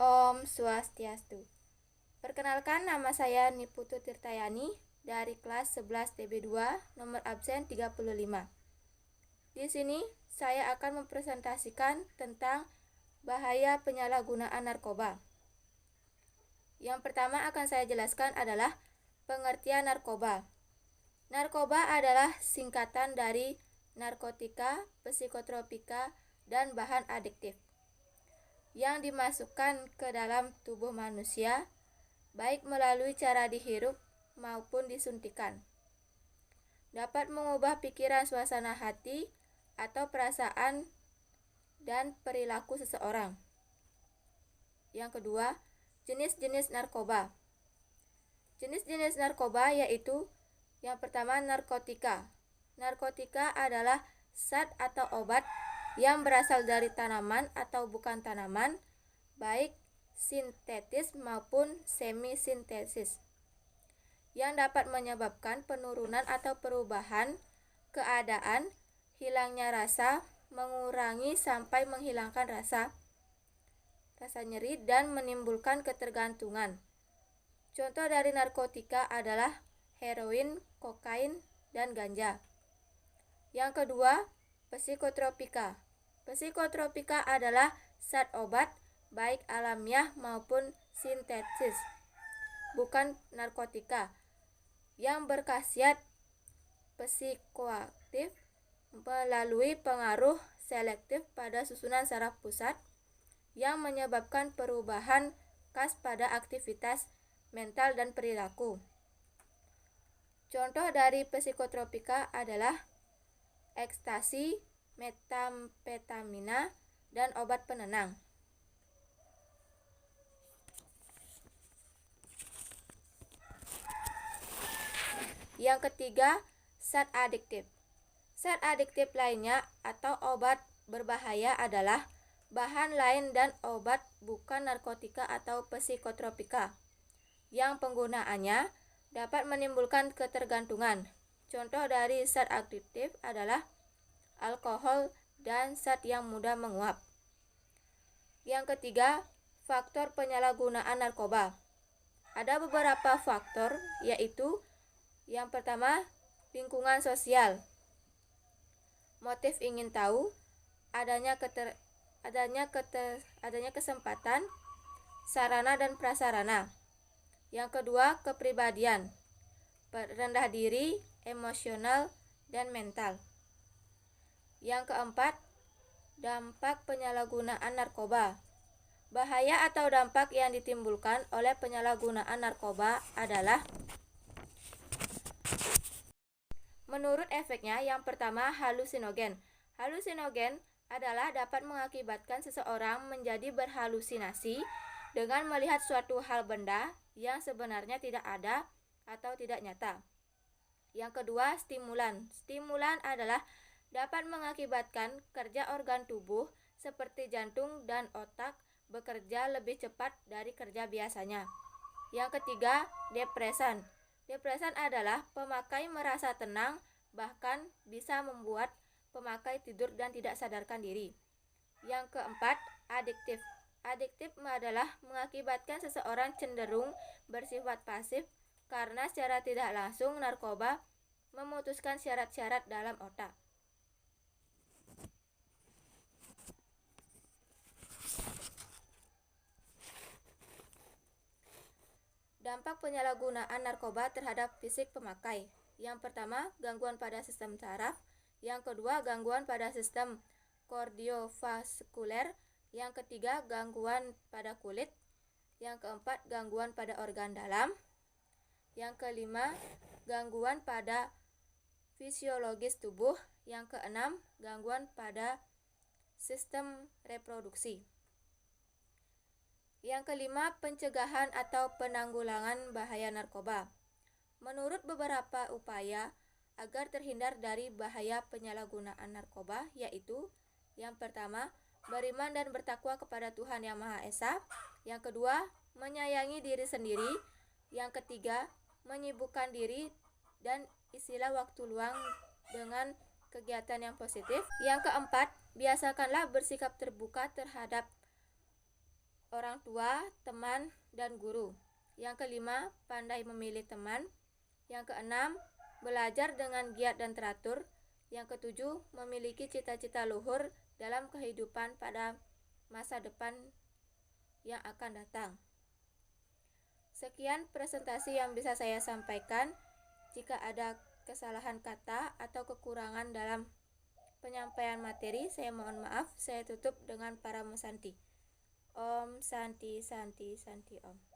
Om Swastiastu. Perkenalkan, nama saya Niputu Tirtayani dari kelas 11 TB2, nomor absen 35. Di sini saya akan mempresentasikan tentang bahaya penyalahgunaan narkoba. Yang pertama akan saya jelaskan adalah pengertian narkoba. Narkoba adalah singkatan dari narkotika, psikotropika, dan bahan adiktif yang dimasukkan ke dalam tubuh manusia, baik melalui cara dihirup maupun disuntikan. Dapat mengubah pikiran, suasana hati, atau perasaan dan perilaku seseorang. Yang kedua, jenis-jenis narkoba. Jenis-jenis narkoba yaitu yang pertama narkotika. Narkotika adalah zat atau obat yang berasal dari tanaman atau bukan tanaman, baik sintetis maupun semi-sintetis, yang dapat menyebabkan penurunan atau perubahan keadaan, hilangnya rasa, mengurangi sampai menghilangkan rasa nyeri, dan menimbulkan ketergantungan. Contoh dari narkotika adalah heroin, kokain, dan ganja. Yang kedua, psikotropika. Psikotropika adalah zat obat baik alamiah maupun sintetis, bukan narkotika, yang berkhasiat psikoaktif melalui pengaruh selektif pada susunan saraf pusat yang menyebabkan perubahan khas pada aktivitas mental dan perilaku. Contoh dari psikotropika adalah ekstasi, metamfetamina, dan obat penenang. Yang ketiga, zat adiktif. Zat adiktif lainnya atau obat berbahaya adalah bahan lain dan obat bukan narkotika atau psikotropika yang penggunaannya dapat menimbulkan ketergantungan. Contoh dari zat adiktif adalah alkohol dan zat yang mudah menguap. Yang ketiga, faktor penyalahgunaan narkoba. Ada beberapa faktor, yaitu yang pertama, lingkungan sosial. Motif ingin tahu, adanya kesempatan, sarana dan prasarana. Yang kedua, kepribadian, rendah diri, emosional, dan mental. Yang keempat, dampak penyalahgunaan narkoba. Bahaya atau dampak yang ditimbulkan oleh penyalahgunaan narkoba adalah menurut efeknya, yang pertama, halusinogen. Halusinogen adalah dapat mengakibatkan seseorang menjadi berhalusinasi dengan melihat suatu hal benda yang sebenarnya tidak ada atau tidak nyata. Yang kedua, stimulan. Stimulan adalah dapat mengakibatkan kerja organ tubuh seperti jantung dan otak bekerja lebih cepat dari kerja biasanya. Yang ketiga, depresan. Depresan adalah pemakai merasa tenang, bahkan bisa membuat pemakai tidur dan tidak sadarkan diri. Yang keempat, adiktif. Adiktif adalah mengakibatkan seseorang cenderung bersifat pasif karena secara tidak langsung narkoba memutuskan syarat-syarat dalam otak. Dampak penyalahgunaan narkoba terhadap fisik pemakai. Yang pertama, gangguan pada sistem saraf. Yang kedua, gangguan pada sistem kardiovaskuler. Yang ketiga, gangguan pada kulit. Yang keempat, gangguan pada organ dalam. Yang kelima, gangguan pada fisiologis tubuh. Yang keenam, gangguan pada sistem reproduksi. Yang kelima, pencegahan atau penanggulangan bahaya narkoba. Menurut beberapa upaya agar terhindar dari bahaya penyalahgunaan narkoba, yaitu yang pertama, beriman dan bertakwa kepada Tuhan Yang Maha Esa. Yang kedua, menyayangi diri sendiri. Yang ketiga, menyibukkan diri dan isilah waktu luang dengan kegiatan yang positif. Yang keempat, biasakanlah bersikap terbuka terhadap orang tua, teman, dan guru. Yang kelima, pandai memilih teman. Yang keenam, belajar dengan giat dan teratur. Yang ketujuh, memiliki cita-cita luhur dalam kehidupan pada masa depan yang akan datang. Sekian presentasi yang bisa saya sampaikan. Jika ada kesalahan kata atau kekurangan dalam penyampaian materi, saya mohon maaf. Saya tutup dengan Paramu Santi. Om Santi Santi Santi Om.